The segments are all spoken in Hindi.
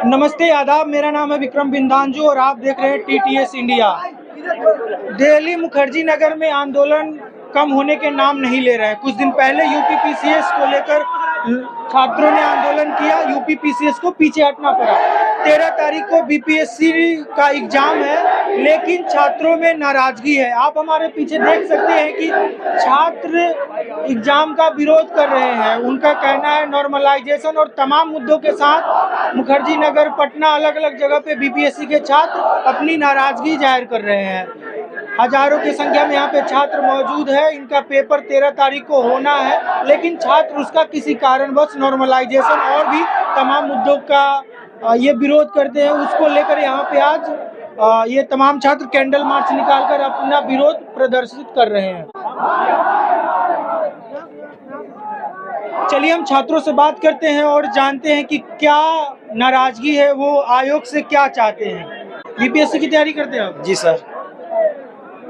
नमस्ते आदाब, मेरा नाम है विक्रम बिंदांजू और आप देख रहे हैं टीटीएस इंडिया। दिल्ली मुखर्जी नगर में आंदोलन कम होने के नाम नहीं ले रहे हैं। कुछ दिन पहले यूपी पीसीएस को लेकर छात्रों ने आंदोलन किया, यूपी पीसीएस को पीछे हटना पड़ा। 13 तारीख को बीपीएससी का एग्जाम है, लेकिन छात्रों में नाराजगी है। आप हमारे पीछे देख सकते हैं कि छात्र एग्जाम का विरोध कर रहे हैं। उनका कहना है नॉर्मलाइजेशन और तमाम मुद्दों के साथ मुखर्जी नगर, पटना, अलग अलग जगह पे बीपीएससी के छात्र अपनी नाराजगी जाहिर कर रहे हैं। हजारों की संख्या में यहाँ पे छात्र मौजूद है। इनका पेपर 13 तारीख को होना है, लेकिन छात्र उसका किसी कारणवश नॉर्मलाइजेशन और भी तमाम मुद्दों का ये विरोध करते हैं। उसको लेकर यहाँ पे आज ये तमाम छात्र कैंडल मार्च निकालकर अपना विरोध प्रदर्शित कर रहे हैं। चलिए हम छात्रों से बात करते हैं और जानते हैं कि क्या नाराजगी है, वो आयोग से क्या चाहते हैं। बीपीएससी की तैयारी करते हैं आप? जी सर।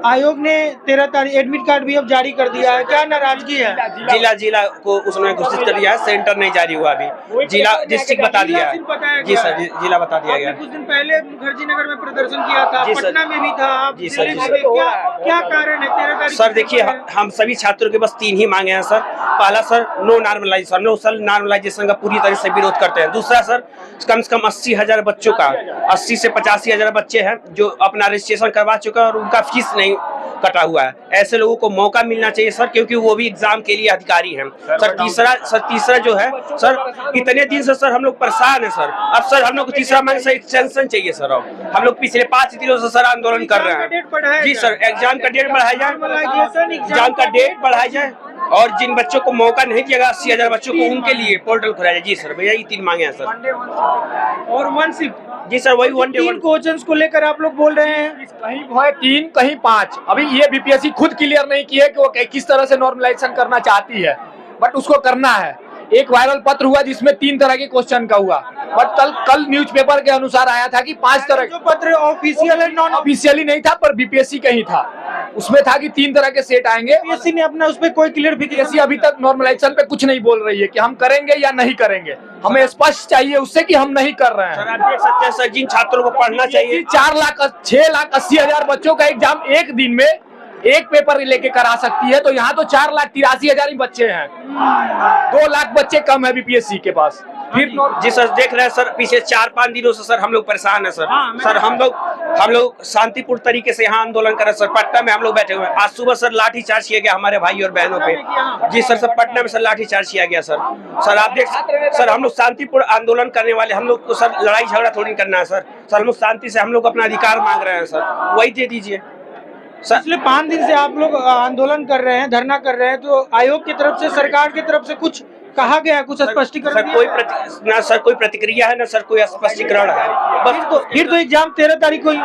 आयोग ने 13 तारीख एडमिट कार्ड भी अब जारी कर दिया है, क्या नाराजगी है? जिला को उसने घोषित कर दिया है, सेंटर नहीं जारी हुआ अभी, जिला डिस्ट्रिक्ट बता दिया है। जी सर, जिला बता दिया गया। कुछ दिन पहले मुखर्जी नगर में प्रदर्शन किया था, पटना में भी था, जी सर। क्या कारण है 13 तारीख? सर देखिए, हम सभी छात्रों के बस 3 ही मांगे हैं सर। पहला सर नो नॉर्मलाइजेशन, हम लोग सर नॉर्मलाइजेशन का पूरी तरह से विरोध करते हैं। दूसरा सर कम से कम 80,000 बच्चों का 80 से 85,000 बच्चे हैं जो अपना रजिस्ट्रेशन करवा चुके हैं और उनका फीस नहीं कटा हुआ है। ऐसे लोगों को मौका मिलना चाहिए सर, क्योंकि वो भी एग्जाम के लिए अधिकारी हैं। सर तीसरा जो है सर, इतने दिन से सर हम लोग परेशान हैं सर। अब सर हम लोग को तीसरा मांग सर एक्सटेंशन चाहिए सर। अब हम लोग पिछले 5 दिनों से सर आंदोलन कर रहे हैं। जी सर, एग्जाम का डेट बढ़ाया जाए, एग्जाम का डेट बढ़ाया जाए और जिन बच्चों को मौका नहीं दिया गया 80,000 बच्चों को, उनके लिए पोर्टल खोला जाए। जी सर, भैया ये 3 मांगे हैं सर। और 1 शिफ्ट। जी सर, वही 1 डे 3 क्वेश्चंस को लेकर आप लोग बोल रहे हैं, कहीं है 3 कहीं 5। अभी ये बीपीएससी खुद क्लियर नहीं की है कि वो किस तरह से नॉर्मलाइजेशन करना चाहती है, बट उसको करना है। एक वायरल पत्र हुआ जिसमें 3 तरह के क्वेश्चन का हुआ, बट कल न्यूज़पेपर के अनुसार आया था कि 5 तरह। जो पत्र ऑफिशियल है, नॉन ऑफिशियली नहीं था, पर बीपीएससी का ही था। उसमें था कि 3 तरह के सेट आएंगे। बीपीएससी ने अपना उस पर कोई क्लियरिफिकेशन अभी तक नॉर्मलाइजेशन पे कुछ नहीं बोल रही है कि हम करेंगे या नहीं करेंगे। हमें स्पष्ट चाहिए उससे कि हम नहीं कर रहे हैं। सर आप देख सकते हैं सर, जिन छात्रों को पढ़ना चाहिए 6,80,000 बच्चों का एग्जाम एक दिन में एक पेपर लेके करा सकती है, तो यहाँ तो 4,83,000 ही बच्चे हैं। 2 लाख बच्चे कम है बीपीएससी के पास। फिर जी सर, देख रहे हैं सर, पिछले 4-5 दिनों से सर हम लोग परेशान हैं सर। सर हम लोग शांतिपूर्ण तरीके से यहाँ आंदोलन कर रहे हैं सर। पटना में हम लोग बैठे हुए हैं। आज सुबह सर लाठीचार्ज किया गया हमारे भाई और बहनों पे। जी सर, पटना में सर लाठीचार्ज किया गया सर। सर आप देख सर, हम लोग शांतिपूर्ण आंदोलन करने वाले, हम लोग को सर लड़ाई झगड़ा थोड़ी करना है सर। हम लोग शांति से हम लोग अपना अधिकार मांग रहे हैं सर, वही दे दीजिए। पिछले 5 दिन से आप लोग आंदोलन कर रहे हैं, धरना कर रहे हैं, तो आयोग की तरफ से, सरकार की तरफ से कुछ कहा गया है, कुछ स्पष्टीकरण? सर कोई प्रतिक्रिया है ना सर, कोई स्पष्टीकरण है बस। फिर तो एग्जाम 13 तारीख को ही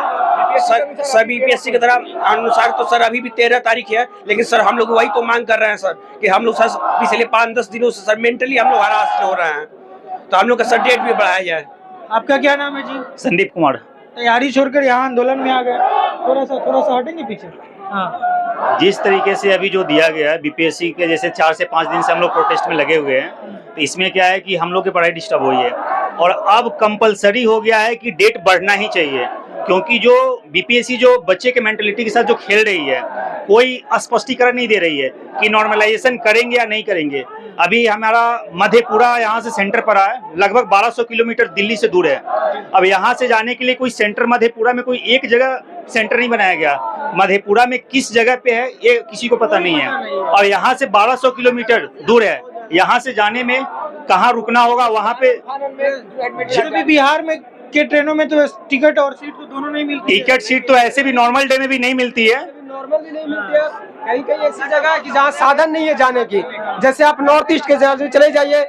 सर बीपीएससी की तरफ अनुसार तो सर अभी भी 13 तारीख है, लेकिन सर हम लोग वही तो मांग कर रहे हैं सर कि हम लोग सर पिछले 5-10 दिनों से सर मेंटली हम लोग हरास हो रहे हैं, तो हम लोग का सर डेट भी बढ़ाया जाए। आपका क्या नाम है जी? संदीप कुमार। तैयारी छोड़कर यहाँ आंदोलन में आ गए, थोड़ा सा हटेंगे पीछे। हाँ, जिस तरीके से अभी जो दिया गया है बीपीएससी के, जैसे 4 से 5 दिन से हम लोग प्रोटेस्ट में लगे हुए हैं, तो इसमें क्या है कि हम लोग की पढ़ाई डिस्टर्ब हुई है और अब कंपलसरी हो गया है कि डेट बढ़ना ही चाहिए, क्योंकि जो बीपीएससी जो बच्चे के मेंटलिटी के साथ जो खेल रही है, कोई स्पष्टीकरण नहीं दे रही है कि नॉर्मलाइजेशन करेंगे या नहीं करेंगे। अभी हमारा मधेपुरा यहाँ से सेंटर पर है, लगभग 1200 किलोमीटर दिल्ली से दूर है। अब यहाँ से जाने के लिए कोई सेंटर मधेपुरा में कोई एक जगह सेंटर नहीं बनाया गया। मधेपुरा में किस जगह पे है ये किसी को पता नहीं है, और यहाँ से 1200 किलोमीटर दूर है। यहाँ से जाने में कहाँ रुकना होगा, वहाँ पे बिहार में के ट्रेनों में तो टिकट और सीट तो दोनों नहीं मिलती। टिकट सीट तो ऐसे भी नॉर्मल डे में भी नहीं मिलती है, नॉर्मल भी नहीं मिलती है। कहीं कहीं ऐसी जगह है कि जहाँ साधन नहीं है जाने की। जैसे आप नॉर्थ ईस्ट के चले जाइए,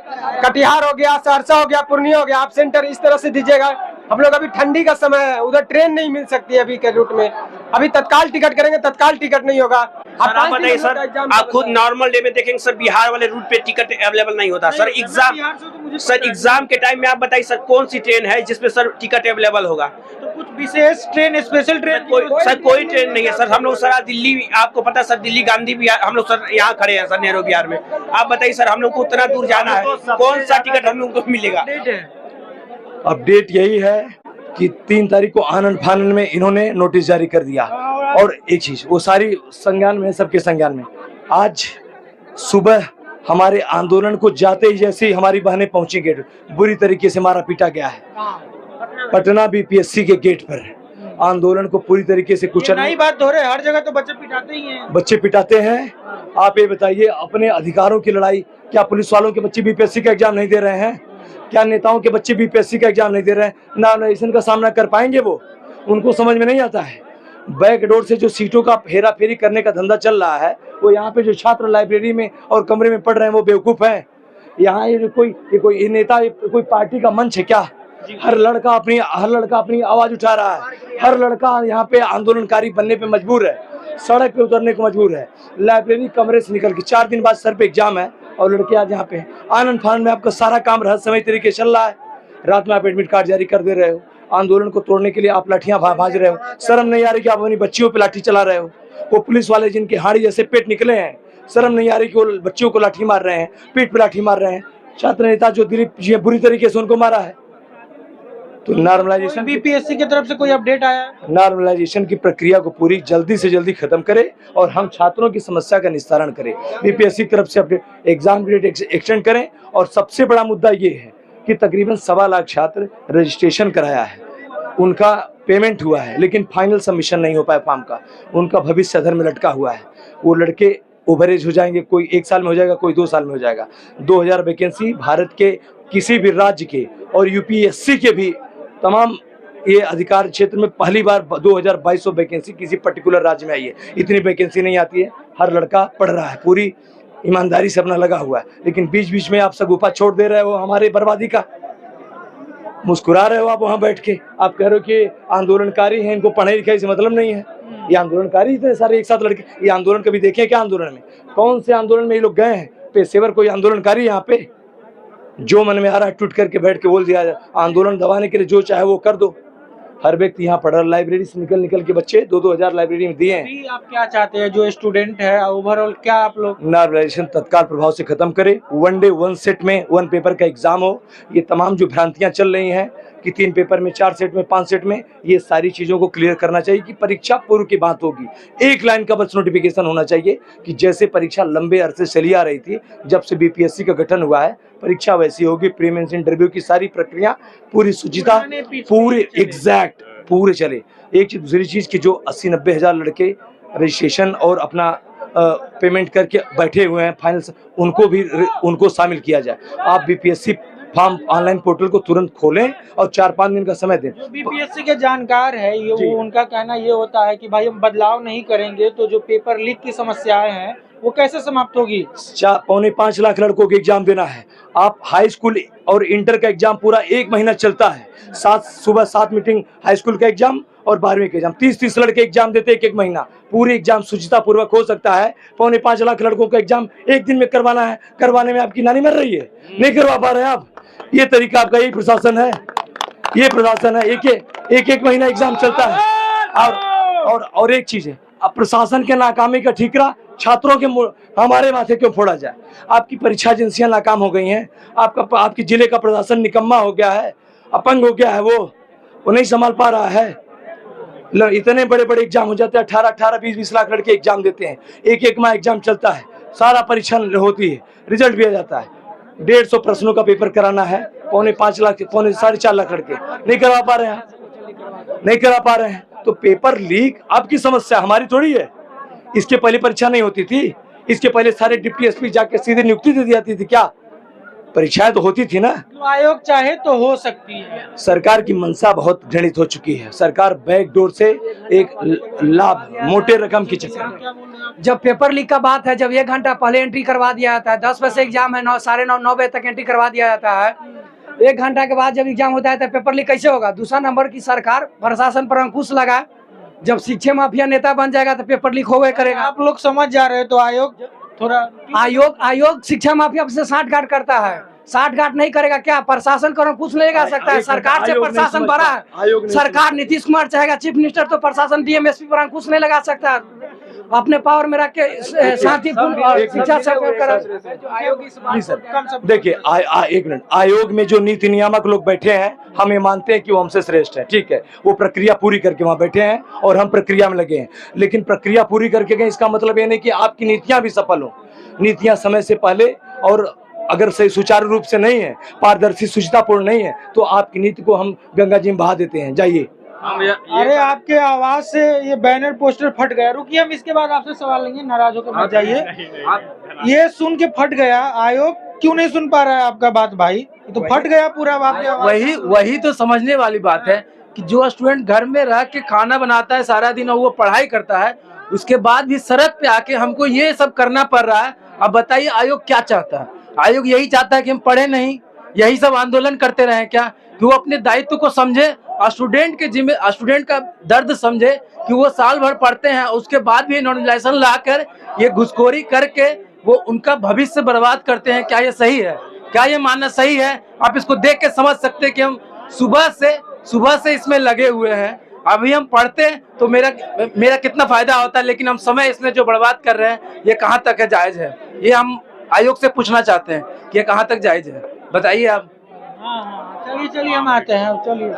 कटिहार हो गया, सहरसा हो गया, पूर्णिया हो गया, आप सेंटर इस तरह से दीजिएगा। हम लोग अभी ठंडी का समय है, उधर ट्रेन नहीं मिल सकती है अभी के रूट में। अभी तत्काल टिकट करेंगे, तत्काल टिकट नहीं होगा। आप बताइए सर, आप खुद नॉर्मल डे में देखेंगे सर, बिहार वाले रूट पे टिकट अवेलेबल नहीं होता सर। एग्जाम के टाइम में आप बताइए सर, कौन सी ट्रेन है जिसमें सर टिकट अवेलेबल होगा? तो कुछ विशेष ट्रेन, स्पेशल ट्रेन कोई ट्रेन नहीं है सर। हम लोग सर दिल्ली, आपको पता है सर, दिल्ली गांधी बिहार हम लोग सर यहाँ खड़े हैं सर, नेहरू बिहार में। आप बताइए सर, हम लोग को उतना दूर जाना है, कौन सा टिकट हम लोग को मिलेगा? अपडेट यही है कि 3 तारीख को आनंद फानन में इन्होंने नोटिस जारी कर दिया। और एक चीज, वो सारी संज्ञान में, सबके संज्ञान में। आज सुबह हमारे आंदोलन को जाते ही जैसे ही हमारी बहनें पहुंची गेट, बुरी तरीके से मारा पीटा गया है। पटना बीपीएससी के गेट पर आंदोलन को पूरी तरीके से कुचल। नई बात हो रही है, हर जगह तो बच्चे पिटाते ही हैं। बच्चे पिटाते हैं। आप ये बताइए, अपने अधिकारों की लड़ाई, क्या पुलिस वालों के बच्चे बीपीएससी का एग्जाम नहीं दे रहे हैं? क्या नेताओं के बच्चे बीपीएससी का एग्जाम नहीं दे रहे हैं? नॉमिनेशन का सामना कर पाएंगे वो? उनको समझ में नहीं आता है। बैकडोर से जो सीटों का हेरा फेरी करने का धंधा चल रहा है, वो यहाँ पे जो छात्र लाइब्रेरी में और कमरे में पढ़ रहे हैं वो बेवकूफ हैं। यहाँ ये कोई नेता, कोई पार्टी का मंच है क्या? हर लड़का अपनी आवाज उठा रहा है। हर लड़का यहाँ पे आंदोलनकारी बनने पे मजबूर है, सड़क पे उतरने को मजबूर है। लाइब्रेरी कमरे से निकल के 4 दिन बाद सर पे एग्जाम है और लड़के आज यहाँ पे हैं। आनंद फानन में आपका सारा काम रहस्यमय तरीके चल रहा है। रात में आप एडमिट कार्ड जारी कर दे रहे हो। आंदोलन को तोड़ने के लिए आप लाठियां भाज रहे हो। शर्म नहीं आ रही कि आप अपनी बच्चियों पे लाठी चला रहे हो? वो पुलिस वाले जिनके हाड़ी जैसे पेट निकले हैं, शर्म नहीं आ रही कि वो बच्चियों को लाठी मार रहे हैं, पीठ पे लाठी मार रहे हैं। छात्र नेता जो दिलीप जी बुरी तरीके से उनको मारा है। तो नॉर्मलाइजेशन, बीपीएससी की तरफ से कोई अपडेट आया है? नॉर्मलाइजेशन की प्रक्रिया को पूरी जल्दी से जल्दी खत्म करे और हम छात्रों की समस्या का निस्तारण करें। बीपीएससी की तरफ से अपडेट, एग्जाम की डेट एक्सटेंड करें। और सबसे बड़ा मुद्दा ये है कि तकरीबन 1.25 लाख छात्र रजिस्ट्रेशन कराया है, उनका पेमेंट हुआ है, लेकिन फाइनल सबमिशन नहीं हो पाया फॉर्म का। उनका भविष्य अधर में लटका हुआ है। वो लड़के ओवरेज हो जाएंगे, कोई 1 साल में हो जाएगा, कोई 2 साल में हो जाएगा। 2000 वैकेंसी भारत के किसी भी राज्य के और यूपीएससी के भी तमाम ये अधिकार क्षेत्र में पहली बार 2200 वैकेंसी किसी पर्टिकुलर राज्य में आई है। इतनी वैकेंसी नहीं आती है। हर लड़का पढ़ रहा है, पूरी ईमानदारी से अपना लगा हुआ है, लेकिन बीच बीच में आप सगुफा छोड़ दे रहे हो हमारे बर्बादी का। मुस्कुरा रहे हो आप वहां बैठ के। आप कह रहे हो कि आंदोलनकारी हैं, इनको पढ़ाई लिखाई से मतलब नहीं है। ये आंदोलनकारी इतने सारे एक साथ लड़के, ये आंदोलन कभी देखे क्या? आंदोलन में कौन से आंदोलन में ये लोग गए हैं? पेशेवर कोई आंदोलनकारी यहाँ पे? जो मन में आ रहा है टूट करके बैठ के बोल दिया, आंदोलन दबाने के लिए जो चाहे वो कर दो। हर व्यक्ति यहाँ पढ़ रहा, लाइब्रेरी से निकल के बच्चे 2-2 हजार लाइब्रेरी में दिए हैं। आप क्या चाहते हैं जो स्टूडेंट है ओवरऑल, क्या आप लोग? नॉर्मलाइजेशन तत्काल प्रभाव से खत्म करे। 1 डे 1 सेट में 1 पेपर का एग्जाम हो। ये तमाम जो भ्रांतियां चल रही हैं कि 3 पेपर में, 4 सेट में, 5 सेट में, ये सारी चीजों को क्लियर करना चाहिए कि परीक्षा पूर्व की बात होगी। 1 लाइन का बस नोटिफिकेशन होना चाहिए कि जैसे परीक्षा लंबे अरसे चली आ रही थी, जब से बीपीएससी का गठन हुआ है, परीक्षा वैसी होगी। प्रीमेंस इंटरव्यू की सारी प्रक्रिया पूरी सुचिता, पूरे एग्जैक्ट पूरे चले। एक चीज, दूसरी चीज की जो 80-90 हजार लड़के रजिस्ट्रेशन और अपना पेमेंट करके बैठे हुए हैं फाइनल, उनको शामिल किया जाए। आप बीपीएससी फॉर्म ऑनलाइन पोर्टल को तुरंत खोलें और 4-5 दिन का समय दें। जो बीपीएससी के जानकार है ये, उनका कहना ये होता है कि भाई हम बदलाव नहीं करेंगे तो जो पेपर लीक की समस्याएं हैं वो कैसे समाप्त होगी? 4.25 लाख लड़कों को एग्जाम देना है। आप हाई स्कूल और इंटर का एग्जाम पूरा 1 महीना चलता है। सुबह 7 मीटिंग हाई स्कूल का एग्जाम और 12वीं का एग्जाम, 30-30 लड़के एग्जाम देते हैं 1 महीना। पूरी एग्जाम सुचिता पूर्वक हो सकता है। 5.25 लाख लड़कों का एग्जाम 1 दिन में करवाना है। करवाने में आपकी नानी मर रही है, नहीं करवा पा रहे आप। ये तरीका आपका, यही प्रशासन है, ये प्रशासन है। एक महीना एग्जाम चलता है। और एक चीज है, अब प्रशासन के नाकामी का ठीकरा छात्रों के हमारे माथे क्यों फोड़ा जाए? आपकी परीक्षा एजेंसियां नाकाम हो गई हैं। आपके जिले का प्रशासन निकम्मा हो गया है, अपंग हो गया है, वो नहीं संभाल पा रहा है। इतने बड़े बड़े एग्जाम हो जाते हैं, 18-20 लाख लड़के एग्जाम देते हैं। एक माह एग्जाम चलता है, सारा परीक्षा होती है, रिजल्ट भी आ जाता है। 150 प्रश्नों का पेपर कराना है, 4.25 लाख 4.5 लाख लड़के नहीं करवा पा रहे हैं। तो पेपर लीक आपकी समस्या, हमारी थोड़ी है। इसके पहले परीक्षा नहीं होती थी? इसके पहले सारे डिप्टी एसपी जाके सीधे नियुक्ति दे दी जाती थी क्या? परीक्षाएं तो होती थी ना। तो आयोग चाहे तो हो सकती है। सरकार की मंशा बहुत घृणित हो चुकी है। सरकार बैकडोर से एक लाभ, मोटे रकम की चक्कर। जब पेपर लीक का बात है, जब 1 घंटा पहले एंट्री करवा दिया जाता है, 10 बजे से एग्जाम है, 9-9:30 बजे तक एंट्री करवा दिया जाता है। 1 घंटा के बाद जब एग्जाम होता है तो पेपर लीक कैसे होगा? दूसरा नंबर की सरकार प्रशासन पर अंकुश लगा। जब शिक्षा माफिया नेता बन जाएगा तो पेपर लीक होवे करेगा। आप लोग समझ जा रहे हो तो आयोग थोड़ा, आयोग शिक्षा माफिया से साठगांठ करता है। साठगांठ नहीं करेगा क्या? प्रशासन को कुछ नहीं लगा सकता है। सरकार से प्रशासन बड़ा है। सरकार नीतीश कुमार चाहेगा चीफ मिनिस्टर, तो प्रशासन डीएम एसपी पर अंकुश नहीं लगा सकता। अपने पावर में रख के साथी और शिक्षा से जी सर, देखिए एक मिनट, आयोग में जो नीति नियामक लोग बैठे हैं, हम ये मानते हैं कि वो हमसे श्रेष्ठ है, ठीक है, वो प्रक्रिया पूरी करके वहाँ बैठे हैं और हम प्रक्रिया में लगे हैं। लेकिन प्रक्रिया पूरी करके गए, इसका मतलब ये नहीं कि आपकी नीतियां भी सफल हो। नीतियां समय से पहले और अगर सही सुचारू रूप से नहीं है, पारदर्शी शुचितापूर्ण नहीं है, तो आपकी नीति को हम गंगा जी में बहा देते हैं। जाइए। अरे आपके आवाज से ये बैनर पोस्टर फट गया। रुकिए, हम इसके बाद आपसे सवाल लेंगे, नाराज होकर मत जाइए। ये सुन के फट गया, आयोग क्यों नहीं सुन पा रहा है आपका बात भाई? तो फट गया पूरा बात। वही तो समझने वाली बात है कि जो स्टूडेंट घर में रह के खाना बनाता है सारा दिन और वो पढ़ाई करता है, उसके बाद भी सड़क पे आके हमको ये सब करना पड़ रहा है। अब बताइए आयोग क्या चाहता है? आयोग यही चाहता है कि हम पढ़े नहीं, यही सब आंदोलन करते रहे क्या? कि वो अपने दायित्व को समझे, स्टूडेंट का दर्द समझे कि वो साल भर पढ़ते हैं, उसके बाद भी नॉर्मलाइजेशन लाकर ये घुसखोरी करके वो उनका भविष्य बर्बाद करते हैं। क्या ये सही है? क्या ये मानना सही है? आप इसको देख के समझ सकते हैं कि हम सुबह से इसमें लगे हुए हैं। अभी हम पढ़ते हैं तो मेरा कितना फायदा होता है, लेकिन हम समय इसमें जो बर्बाद कर रहे हैं, ये कहाँ तक है जायज है? ये हम आयोग से पूछना चाहते हैं कि ये कहाँ तक जायज है, बताइए आप। चलिए हम आते हैं। चलिए,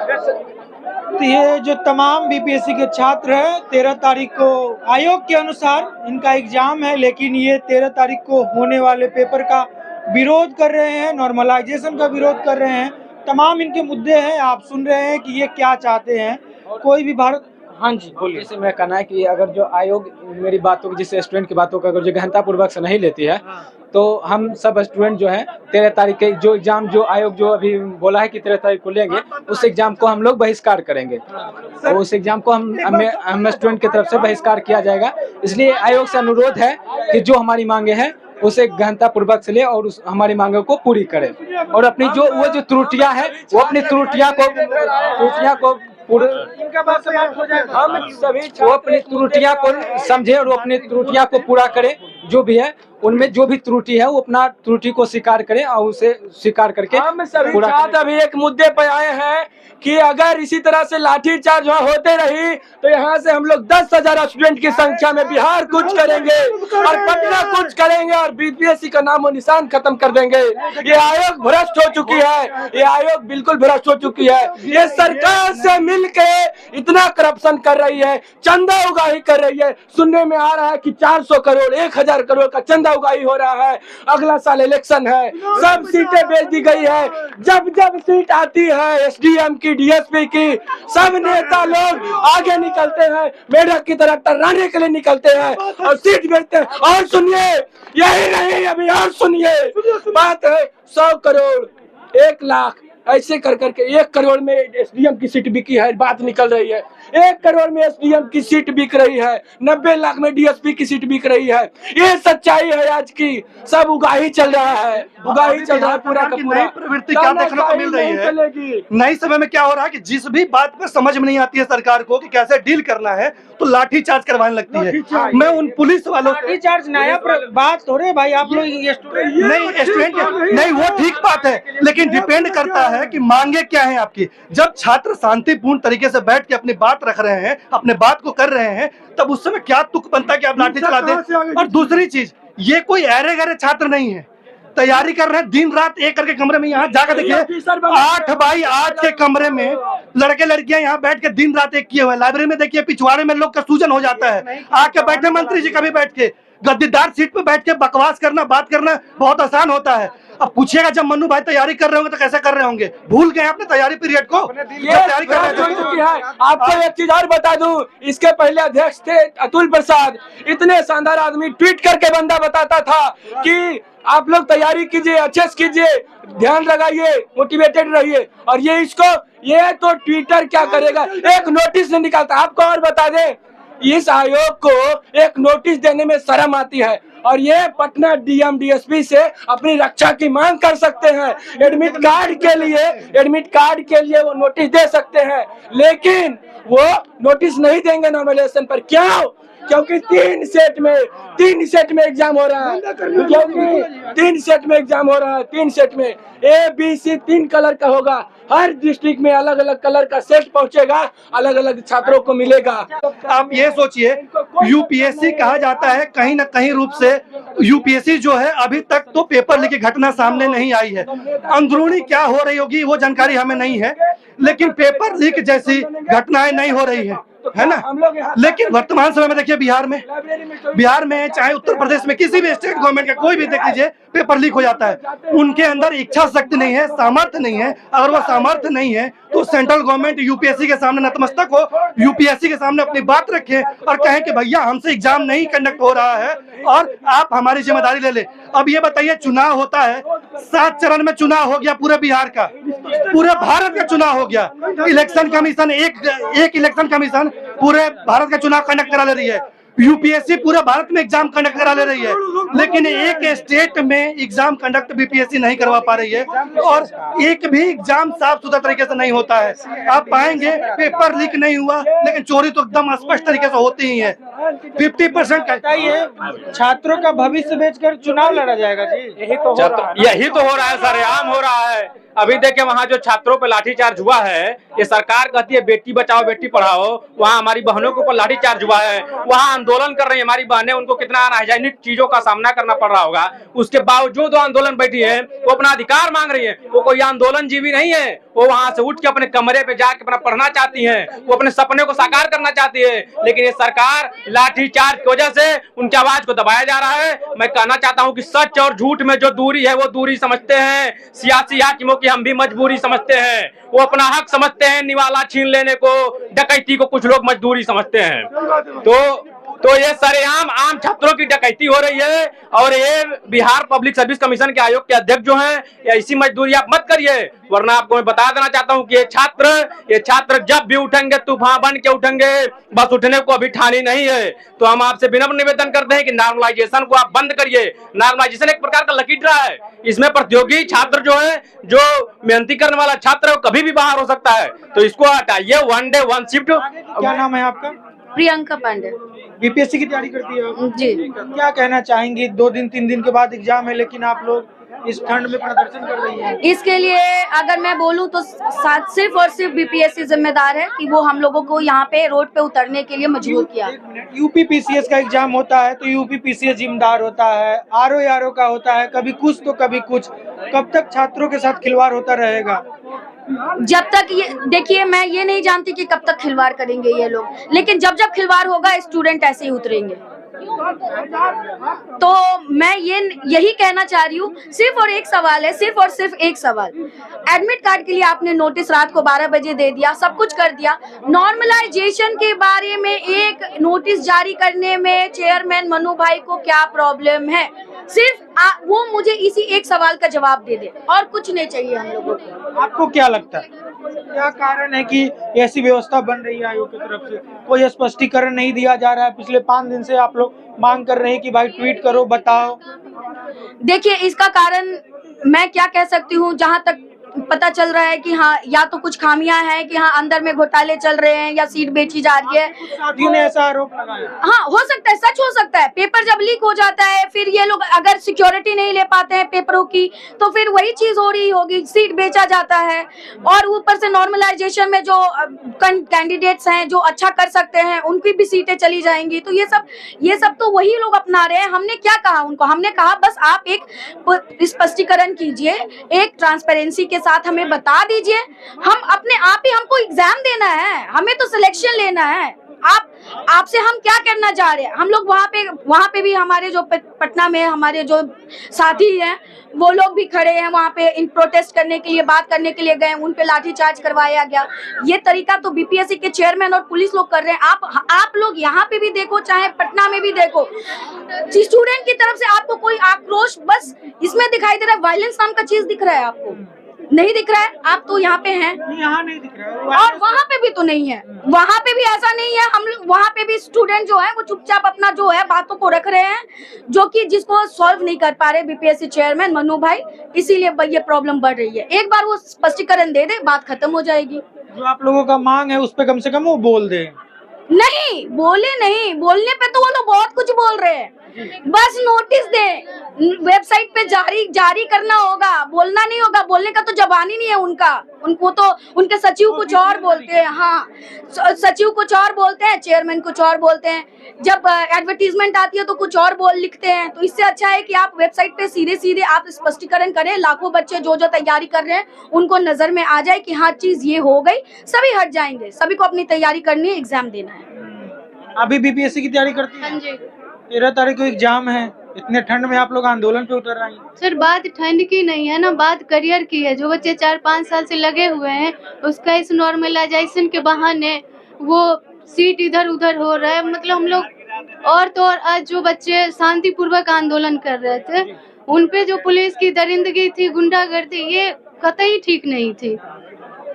तो ये जो तमाम बीपीएससी के छात्र हैं, 13 तारीख को आयोग के अनुसार इनका एग्जाम है, लेकिन ये 13 तारीख को होने वाले पेपर का विरोध कर रहे हैं, नॉर्मलाइजेशन का विरोध कर रहे हैं। तमाम इनके मुद्दे हैं, आप सुन रहे हैं कि ये क्या चाहते हैं। कोई भी भारत, हाँ जी बोलिए। जैसे मैं कहना है कि अगर जो आयोग मेरी बातों को, जिस स्टूडेंट की बातों को अगर जो गहनता पूर्वक से नहीं लेती है, तो हम सब स्टूडेंट जो है 13 तारीख के जो एग्जाम जो आयोग जो अभी बोला है कि 13 तारीख को लेंगे, उस एग्जाम को हम लोग बहिष्कार करेंगे। तो उस एग्जाम को हम स्टूडेंट की तरफ से बहिष्कार किया जाएगा। इसलिए आयोग से अनुरोध है कि जो हमारी मांगे हैं उसे गहनता पूर्वक से ले और हमारी मांगों को पूरी करे, और अपनी जो त्रुटियां हैं वो अपनी त्रुटियां को वो अपनी त्रुटियां को समझे और वो अपनी त्रुटियां को पूरा करे। जो भी है उनमें जो भी त्रुटि है वो अपना त्रुटि को स्वीकार करें और उसे स्वीकार करके हम सभी छात्र अभी एक मुद्दे पर आए हैं कि अगर इसी तरह से लाठीचार्ज होते रही तो यहाँ से हम लोग 10,000 स्टूडेंट की संख्या में बिहार कूच करेंगे और पटना कूच करेंगे और बीपीएससी का नामो निशान खत्म कर देंगे। ये आयोग भ्रष्ट हो चुकी है, ये आयोग बिल्कुल भ्रष्ट हो चुकी है। ये सरकार से मिलके इतना करप्शन कर रही है, चंदा उगाही कर रही है। सुनने में आ रहा है कि 400 करोड़ 1,000 करोड़ का चंदा उगाही हो रहा है। अगला साल इलेक्शन है, सब सीटें बेच दी गई है। जब सीट आती है एसडीएम की, डीएसपी की, सब नेता लोग आगे निकलते हैं, मेढक की तरह टर्राने के लिए निकलते हैं और सीट बेचते हैं। और सुनिए, यही नहीं अभी और सुनिए, बात है 100 करोड़ 1 लाख ऐसे कर करके 1 करोड़ में एसडीएम की सीट बिकी है। बात निकल रही है 1 करोड़ में एसडीएम की सीट बिक रही है, 90 लाख में डीएसपी की सीट बिक रही है। ये सच्चाई है आज की। सब उगाही चल रहा है, उगाही चल रहा है पूरा का पूरा। प्रवृत्ति क्या देखने को मिल रही है नई समय में? क्या हो रहा है कि जिस भी बात पे समझ में नहीं आती है सरकार को कि कैसे डील करना है, तो लाठी चार्ज करवाने लगती है। मैं उन पुलिस वालों से, लाठी चार्ज नया बात हो रहे भाई, आप लोग स्टूडेंट नहीं, वो ठीक बात है, लेकिन डिपेंड करता है कि मांगे क्या है आपकी। जब छात्र शांतिपूर्ण तरीके से बैठ के अपनी बात रख रहे हैं, अपने बात को कर रहे हैं, तब उस समय क्या तुक बनता है कि आप लाठी चला दें। और दूसरी चीज, ये कोई ऐरे गहरे छात्र नहीं है, तैयारी कर रहे हैं दिन रात एक करके कमरे में। यहाँ जाकर देखिए 8 बाई 8 के कमरे में लड़के लड़कियां यहाँ बैठ के दिन रात एक किए हुए। लाइब्रेरी में देखिए पिछवाड़े में लोग का सूजन हो जाता है। आके बैठे मंत्री जी कभी बैठ के गद्दीदार सीट पे बैठ के बकवास करना, बात करना बहुत आसान होता है। अब पूछिएगा जब मन्नू भाई तैयारी कर रहे होंगे तो कैसे कर रहे होंगे? भूल गए अपने तैयारी पीरियड को? तैयारी कर रहे हैं। आपको एक चीज और बता दूं, इसके पहले अध्यक्ष थे अतुल प्रसाद। इतने शानदार आदमी, ट्वीट करके बंदा बताता था कि आप लोग तैयारी कीजिए, अच्छे से कीजिए, ध्यान लगाइए, मोटिवेटेड रहिए। और ये तो ट्विटर क्या करेगा, एक नोटिस नहीं निकालता। आपको और बता दें, इस आयोग को एक नोटिस देने में शर्म आती है और ये पटना डीएम डीएसपी से अपनी रक्षा की मांग कर सकते हैं। एडमिट कार्ड के लिए वो नोटिस दे सकते हैं, लेकिन वो नोटिस नहीं देंगे नॉर्मलाइजेशन पर। क्यों? क्योंकि तीन सेट में एग्जाम हो रहा है, क्योंकि 3 सेट में एग्जाम हो रहा है। 3 सेट में ABC 3 कलर का होगा, हर डिस्ट्रिक्ट में अलग अलग कलर का सेट पहुंचेगा, अलग अलग छात्रों को मिलेगा। आप ये सोचिए, यूपीएससी कहा जाता है, कहीं ना कहीं रूप से यूपीएससी जो है अभी तक तो पेपर लीक की घटना सामने नहीं आई है। अंदरूनी क्या हो रही होगी वो जानकारी हमें नहीं है, लेकिन पेपर लीक जैसी घटनाएं नहीं हो रही है ना। लेकिन वर्तमान समय में देखिए बिहार में चाहे उत्तर प्रदेश में किसी भी स्टेट गवर्नमेंट का कोई भी देख लीजिए पेपर लीक हो जाता है। उनके अंदर इच्छा शक्ति नहीं है, सामर्थ्य नहीं है। अगर वो सामर्थ्य नहीं है तो सेंट्रल गवर्नमेंट यूपीएससी के सामने नतमस्तक हो, यूपीएससी के सामने अपनी बात रखे और कहें कि भैया हमसे एग्जाम नहीं कंडक्ट हो रहा है और आप हमारी जिम्मेदारी ले ले। अब ये बताइए, चुनाव होता है, 7 चरण में चुनाव हो गया पूरे बिहार का, पूरे भारत का चुनाव हो गया। इलेक्शन कमीशन एक इलेक्शन कमीशन पूरे भारत का चुनाव कंडक्ट करा ले रही है, यूपीएससी पूरे भारत में एग्जाम कंडक्ट करा ले रही है, लेकिन एक स्टेट में एग्जाम कंडक्ट बीपीएससी नहीं करवा पा रही है और एक भी एग्जाम साफ सुथरा तरीके से नहीं होता है। आप पाएंगे पेपर लीक नहीं हुआ, लेकिन चोरी तो एकदम स्पष्ट तरीके से होती ही है। 50% का छात्रों का भविष्य बेचकर चुनाव लड़ा जाएगा जी, यही तो हो रहा है, सरेआम हो रहा है। अभी देखिए वहाँ जो छात्रों पे लाठीचार्ज हुआ है, ये सरकार कहती है बेटी बचाओ बेटी पढ़ाओ, वहाँ हमारी बहनों के ऊपर लाठीचार्ज हुआ है। वहाँ आंदोलन कर रही है हमारी बहनें, उनको कितना अनहाइजीनिक चीजों का सामना करना पड़ रहा होगा। उसके बावजूद वो आंदोलन बैठी है, वो अपना अधिकार मांग रही है। वो कोई आंदोलन जीवी नहीं है, वो वहाँ से उठ के अपने कमरे पे जाके अपना पढ़ना चाहती है, वो अपने सपने को साकार करना चाहती है। लेकिन ये सरकार लाठीचार्ज की वजह से उनकी आवाज को दबाया जा रहा है। मैं कहना चाहता हूँ कि सच और झूठ में जो दूरी है वो दूरी समझते हैं सियासी हाकिमों की हम भी मजबूरी समझते हैं। वो अपना हक समझते हैं, निवाला छीन लेने को, डकैती को कुछ लोग मजदूरी समझते हैं। तो ये सरेआम आम छात्रों की डकैती हो रही है और ये बिहार पब्लिक सर्विस कमीशन के आयोग के अध्यक्ष जो हैं, ऐसी मजदूरी आप मत करिए, वरना आपको मैं बता देना चाहता हूं कि ये छात्र जब भी उठेंगे तूफान बन के उठेंगे, बस उठने को अभी ठानी नहीं है। तो हम आपसे विनम्र निवेदन करते हैं कि नॉर्मलाइजेशन को आप बंद करिए। नॉर्मलाइजेशन एक प्रकार का लकी ड्रा है, इसमें प्रतियोगी छात्र जो है, जो मेहनती करने वाला छात्र है, वो कभी भी बाहर हो सकता है। तो इसको हटाइए, 1 डे 1 शिफ्ट। क्या नाम है आपका? प्रियंका पांडे। बीपीएससी की तैयारी करती है आप? जी। क्या कहना चाहेंगी? 2 दिन 3 दिन के बाद एग्जाम है, लेकिन आप लोग इस ठंड में प्रदर्शन कर रही हैं। इसके लिए अगर मैं बोलूं तो सिर्फ और सिर्फ बीपीएससी जिम्मेदार है कि वो हम लोगों को यहाँ पे रोड पे उतरने के लिए मजबूर किया। यूपीपीसीएस का एग्जाम होता है तो यूपीपीसीएस जिम्मेदार होता है, आरओ का होता है, कभी कुछ तो कभी कुछ। कब तक छात्रों के साथ खिलवाड़ होता रहेगा? जब तक ये देखिए, मैं ये नहीं जानती कि कब तक खिलवाड़ करेंगे ये लोग, लेकिन जब खिलवाड़ होगा स्टूडेंट ऐसे ही उतरेंगे। तो मैं यही कहना चाह रही हूँ, सिर्फ और एक सवाल है, सिर्फ और सिर्फ एक सवाल। एडमिट कार्ड के लिए आपने नोटिस रात को 12 बजे दे दिया, सब कुछ कर दिया। नॉर्मलाइजेशन के बारे में एक नोटिस जारी करने में चेयरमैन मनु भाई को क्या प्रॉब्लम है? सिर्फ वो मुझे इसी एक सवाल का जवाब दे दे, और कुछ नहीं चाहिए हम लोगों को। आपको क्या लगता है, क्या कारण है कि ऐसी व्यवस्था बन रही है आयोग की तरफ से? कोई स्पष्टीकरण नहीं दिया जा रहा है। पिछले 5 दिन से आप लोग मांग कर रहे हैं कि भाई ट्वीट करो, बताओ। देखिए, इसका कारण मैं क्या कह सकती हूँ, जहाँ तक पता चल रहा है कि हाँ, या तो कुछ खामियां हैं कि हाँ अंदर में घोटाले चल रहे हैं या सीट बेची जा रही है। साथियों ने ऐसा आरोप लगाया। हाँ, हो सकता है, सच हो सकता है। पेपर जब लीक हो जाता है, फिर ये लोग अगर सिक्योरिटी नहीं ले पाते हैं पेपरों की, तो फिर वही चीज हो रही होगी, सीट बेचा जाता है। और ऊपर से नॉर्मलाइजेशन में जो कैंडिडेट्स हैं जो अच्छा कर सकते हैं, उनकी भी सीटें चली जाएंगी। तो ये सब तो वही लोग अपना रहे हैं। हमने क्या कहा उनको? हमने कहा बस आप एक स्पष्टीकरण कीजिए, एक ट्रांसपेरेंसी के साथ हमें बता दीजिए। हम अपने आप ही, हमको एग्जाम देना है, हमें तो सिलेक्शन लेना है। आपसे हम क्या करना चाह रहे हैं? हम लोग वहाँ पे भी हमारे जो पटना में हमारे जो साथी हैं, वो लोग भी खड़े हैं वहाँ पे, इन प्रोटेस्ट करने के लिए, बात करने के लिए गए, उन पे लाठीचार्ज करवाया गया। ये तरीका तो बीपीएससी के चेयरमैन और पुलिस लोग कर रहे हैं। आप लोग यहाँ पे भी देखो, चाहे पटना में भी देखो, स्टूडेंट की तरफ से आपको कोई आक्रोश बस इसमें दिखाई दे रहा है। वायलेंस नाम का चीज दिख रहा है आपको? नहीं दिख रहा है। आप तो यहाँ पे हैं, यहाँ नहीं दिख रहा है, और वहाँ पे भी तो नहीं है। वहाँ पे भी ऐसा नहीं है। हम वहाँ पे भी स्टूडेंट जो है वो चुपचाप अपना जो है बातों को रख रहे हैं, जो कि जिसको सॉल्व नहीं कर पा रहे बीपीएससी चेयरमैन मनु भाई। इसीलिए ये प्रॉब्लम बढ़ रही है। एक बार वो स्पष्टीकरण दे दे, बात खत्म हो जाएगी। जो आप लोगों का मांग है उस पे कम से कम वो बोल दे। नहीं बोले, नहीं बोलने पे तो वो लोग बहुत कुछ बोल रहे हैं। बस नोटिस दे, वेबसाइट पे जारी करना होगा, बोलना नहीं होगा। बोलने का तो जबान ही नहीं है उनका। उनको तो उनके सचिव कुछ और बोलते हैं, हाँ सचिव कुछ और बोलते हैं, चेयरमैन कुछ और बोलते हैं। जब एडवर्टीजमेंट आती है तो कुछ और लिखते हैं। तो इससे अच्छा है कि आप वेबसाइट पे सीधे सीधे आप स्पष्टीकरण करें। लाखों बच्चे जो तैयारी कर रहे हैं उनको नजर में आ जाए कि हाँ चीज ये हो गई, सभी हट जाएंगे। सभी को अपनी तैयारी करनी है, एग्जाम देना है। अभी बीपीएससी की तैयारी करती हैं? हाँ जी। 13 तारीख को एग्जाम है, इतने ठंड में आप लोग आंदोलन पे उतर रही हैं। सर बात ठंड की नहीं है ना, बात करियर की है। जो बच्चे 4-5 साल से लगे हुए हैं, उसका इस नॉर्मलाइजेशन के बहाने वो सीट इधर उधर हो रहा है। मतलब हम लोग और तो और आज जो बच्चे शांतिपूर्वक आंदोलन कर रहे थे, उन पे जो पुलिस की दरिंदगी थी, गुंडागर्दी, ये कतई ठीक नहीं थी।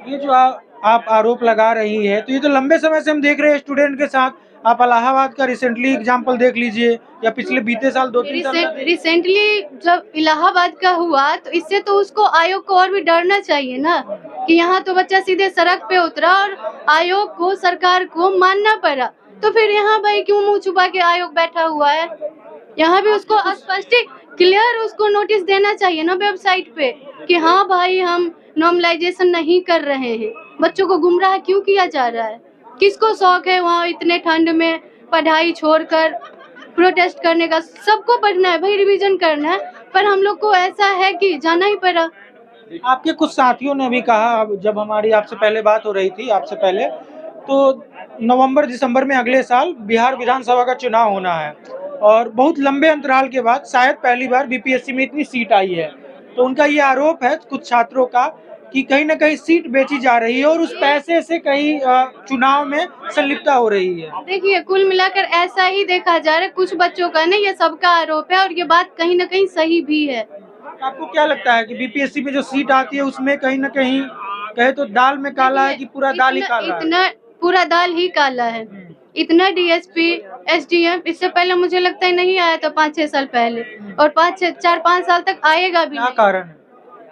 ये जो आप आरोप लगा रही है, तो ये तो लंबे समय से हम देख रहे हैं स्टूडेंट के साथ। आप इलाहाबाद का रिसेंटली एग्जाम्पल देख लीजिए, या पिछले बीते साल 2-3 साल रिसेंटली जब इलाहाबाद का हुआ, तो इससे तो उसको आयोग को और भी डरना चाहिए ना, कि यहाँ तो बच्चा सीधे सड़क पे उतरा और आयोग को, सरकार को मानना पड़ा। तो फिर यहाँ भाई क्यों मुंह छुपा के आयोग बैठा हुआ है? यहाँ भी उसको स्पष्ट क्लियर उसको नोटिस देना चाहिए ना वेबसाइट पे, कि हाँ भाई हम नॉर्मलाइजेशन नहीं कर रहे हैं। बच्चों को गुमराह क्यों किया जा रहा है? किसको शौक है वहाँ इतने ठंड में पढ़ाई छोड़कर प्रोटेस्ट करने का? सबको पढ़ना है भाई, रिवीजन करना है, पर हम लोग को ऐसा है कि जाना ही पड़ा। आपके कुछ साथियों ने भी कहा, जब हमारी आपसे पहले बात हो रही थी, आपसे पहले, तो नवंबर-दिसंबर में अगले साल बिहार विधानसभा का चुनाव होना है और बहुत लंबे अंतराल के बाद शायद पहली बार बीपीएससी में इतनी सीट आई है। तो उनका ये आरोप है कुछ छात्रों का कि कहीं ना कहीं सीट बेची जा रही है और उस पैसे से कहीं चुनाव में संलिप्तता हो रही है। देखिए कुल मिलाकर ऐसा ही देखा जा रहा है, कुछ बच्चों का नहीं, ये सबका आरोप है और ये बात कहीं ना कहीं सही भी है। आपको क्या लगता है कि बीपीएससी में जो सीट आती है उसमें कहीं ना कहीं कहे तो दाल में काला है कि पूरा दाल ही काला है? इतना पूरा दाल ही काला है। इतना डीएसपी, एसडीएम इससे पहले मुझे लगता है नहीं आया था 5-6 साल पहले, और 4-5 साल तक आएगा भी नहीं।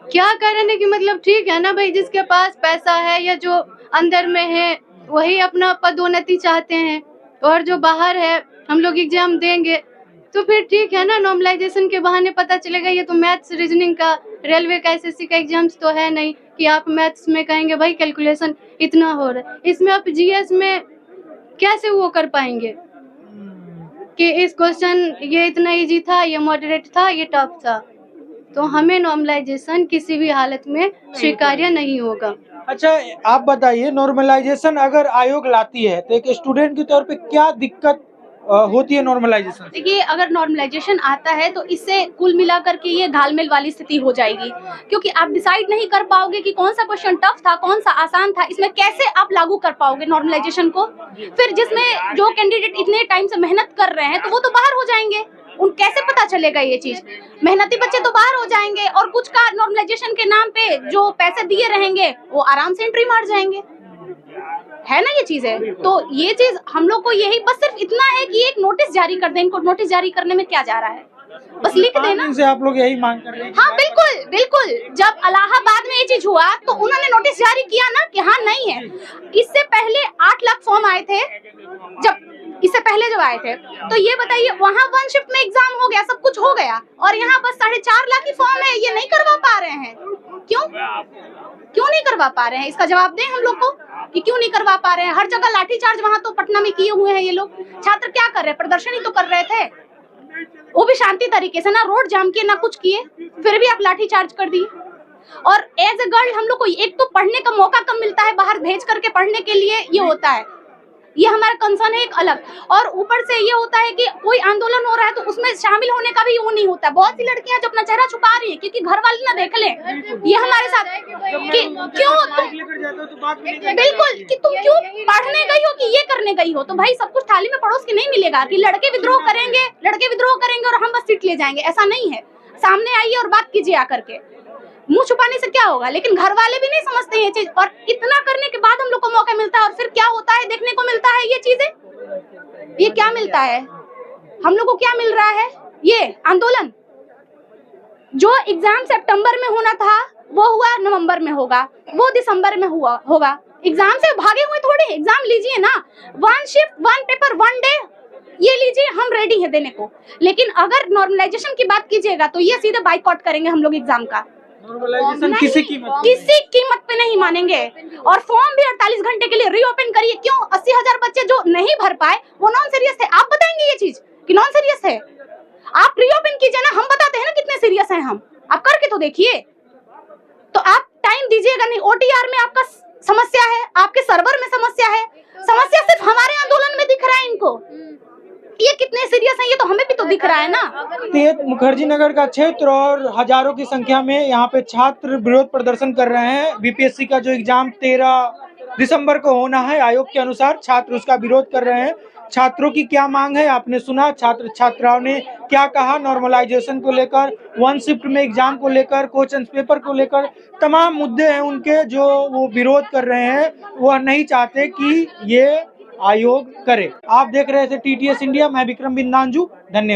क्या कारण है कि मतलब ठीक है ना भाई, जिसके पास पैसा है या जो अंदर में है वही अपना पदोन्नति चाहते हैं, और जो बाहर है हम लोग एग्जाम देंगे तो फिर ठीक है ना। नॉर्मलाइजेशन के बहाने पता चलेगा ये तो मैथ्स, रीजनिंग का, रेलवे का, एसएससी का एग्जाम्स तो है नहीं कि आप मैथ्स में कहेंगे भाई कैलकुलेशन इतना हो रहा है। इसमें आप जीएस में कैसे वो कर पाएंगे कि इस क्वेश्चन ये इतना इजी था, ये मॉडरेट था, ये टफ था? तो हमें नॉर्मलाइजेशन किसी भी हालत में स्वीकार्य नहीं होगा। अच्छा आप बताइए, नॉर्मलाइजेशन अगर आयोग लाती है तो एक स्टूडेंट के तौर पे क्या दिक्कत होती है नॉर्मलाइजेशन? देखिए अगर नॉर्मलाइजेशन आता है तो इससे कुल मिलाकर के ये घालमेल वाली स्थिति हो जाएगी, क्योंकि आप डिसाइड नहीं कर पाओगे कि कौन सा क्वेश्चन टफ था, कौन सा आसान था। इसमें कैसे आप लागू कर पाओगे नॉर्मलाइजेशन को? फिर जिसमें जो कैंडिडेट इतने टाइम से मेहनत कर रहे हैं तो वो तो बाहर हो जाएंगे। उन कैसे पता चलेगा ये चीज? मेहनती बच्चे तो बाहर हो जाएंगे और कुछ का नॉर्मलाइजेशन के नाम पे जो पैसे दिए रहेंगे वो आराम से एंट्री मार जाएंगे, है ना ये चीज है। तो ये चीज हम लोग को यही बस सिर्फ इतना है कि एक नोटिस जारी कर दें। इनको नोटिस जारी करने में क्या जा रहा है, बस लिख देना। से आप लोग यही मांग कर रहे हैं? हाँ बिल्कुल बिल्कुल। जब इलाहाबाद में ये चीज हुआ तो उन्होंने नोटिस जारी किया ना कि हाँ नहीं है। इससे पहले 8 लाख फॉर्म आए थे, इससे पहले जब आए थे, तो ये बताइए वहाँ 1 शिफ्ट में एग्जाम हो गया, सब कुछ हो गया, और यहाँ बस 4.5 लाख की फॉर्म है, ये नहीं करवा पा रहे हैं। क्यों नहीं करवा पा रहे हैं? इसका जवाब दें हम लोग को कि क्यों नहीं करवा पा रहे हैं। हर जगह लाठीचार्ज वहाँ तो पटना में किए हुए हैं ये लोग। छात्र क्या कर रहे हैं? प्रदर्शन ही तो कर रहे थे, वो भी शांति तरीके से, ना रोड जाम किए ना कुछ किए, फिर भी आप लाठीचार्ज कर दिए। और एज ए गर्ल हम लोग को एक तो पढ़ने का मौका कम मिलता है, बाहर भेज करके पढ़ने के लिए ये होता है, ये हमारा कंसर्न है एक अलग। और ऊपर से ये होता है कि कोई आंदोलन हो रहा है तो उसमें शामिल होने का भी वो नहीं होता। बहुत सी लड़कियां जो अपना चेहरा छुपा रही है क्योंकि घर वाले ना देख लें। ये हमारे साथ कि क्यों बिल्कुल कि तुम क्यों पढ़ने गई हो कि ये करने गई हो? तो भाई सब कुछ थाली में पड़ोस के नहीं मिलेगा कि लड़के विद्रोह करेंगे और हम बस सीट ले जाएंगे, ऐसा नहीं है। सामने आइए और बात कीजिए आकर के। मुंह छुपाने से क्या होगा? लेकिन घर वाले भी नहीं समझते ये चीज, और इतना करने के बाद हम लोग को मौका मिलता है और फिर क्या होता है देखने को मिलता है। ये चीजें, ये क्या मिलता है हम लोग को? क्या मिल रहा है? ये आंदोलन जो एग्जाम सितंबर में होना था वो हुआ नवंबर में होगा, वो दिसंबर में होगा, एग्जाम से भागे हुए थोड़े, एग्जाम लीजिए ना, 1 शिफ्ट 1 पेपर 1 डे, ये लीजिए, हम रेडी है देने को। लेकिन अगर नॉर्मलाइजेशन की बात कीजिएगा तो ये सीधे बाइकआउट करेंगे हम लोग एग्जाम का। नॉर्मलाइजेशन किसी कीमत पे नहीं मानेंगे। और फॉर्म भी 48 घंटे के लिए रीओपन करिए। क्यों? 80,000 बच्चे जो नहीं भर पाए वो नॉन सीरियस थे। आप बताएंगे ये चीज कि नॉन सीरियस है? आप रीओपन कीजिए ना, हम बताते हैं ना कितने सीरियस हैं हम, आप करके तो देखिए। तो आप टाइम दीजिएगा नहीं। OTR में आपका समस्या है, आपके सर्वर में समस्या है, समस्या सिर्फ हमारे आंदोलन में दिख रहा है इनको। ये कितने सीरियस हैं ये तो हमें भी तो दिख रहा है ना। मुखर्जी नगर का क्षेत्र और हजारों की संख्या में यहाँ पे छात्र विरोध प्रदर्शन कर रहे हैं। बीपीएससी का जो एग्जाम 13 दिसंबर को होना है, आयोग के अनुसार छात्र उसका विरोध कर रहे हैं। छात्रों की क्या मांग है आपने सुना, छात्र छात्राओं ने क्या कहा नॉर्मलाइजेशन को लेकर, 1 शिफ्ट में एग्जाम को लेकर, क्वेश्चन पेपर को लेकर, तमाम मुद्दे हैं उनके जो वो विरोध कर रहे हैं। वह नहीं चाहते कि ये आयोग करे। आप देख रहे थे TTS इंडिया, मैं विक्रम बिंदांजू, धन्यवाद।